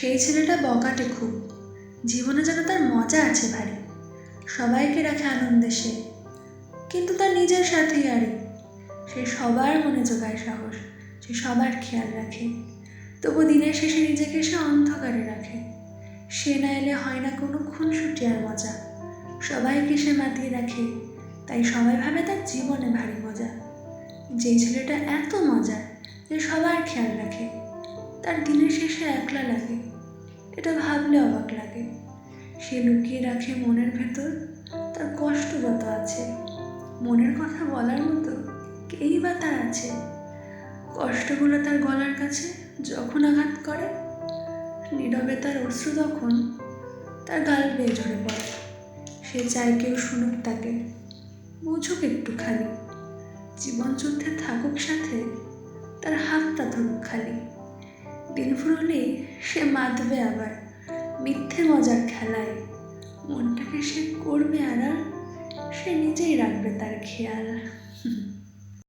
সেই ছেলেটা বকাটে খুব, জীবনে যেন তার মজা আছে ভারী, সবাইকে রাখে আনন্দে সে, কিন্তু তার নিজের সাথেই আরে। সে সবার মনে জোগায় সাহস, সে সবার খেয়াল রাখে, তবু দিনের শেষে নিজেকে সে অন্ধকারে রাখে। সে না এলে হয় না কোনো খুনসুটি আর মজা, সবাইকে সে মাতিয়ে রাখে, তাই সবাই ভাবে তার জীবনে ভারী মজা। যেই ছেলেটা এত মজার যে সবার খেয়াল রাখে, তার দিনের শেষে একলা লাগে, এটা ভাবলে অবাক লাগে। সে লুকিয়ে রাখে মনের ভেতর তার কষ্ট যত আছে, মনের কথা বলার মতো কেই বা তার আছে। কষ্টগুলো তার গলার কাছে যখন আঘাত করে, নীরবে তার অশ্রু তখন তার গাল বেয়ে ঝরে পড়ে। সে চায় কেউ শুনুক তাকে, বুঝুক একটুখানি, জীবন যুদ্ধে থাকুক সাথে, তার হাতটা ধরুক খালি। দিন ফুরলেই সে মাতবে আবার মিথ্যে মজার খেলায়, মনটাকে সে করবে আড়াল, সে নিজেই রাখবে তার খেয়াল।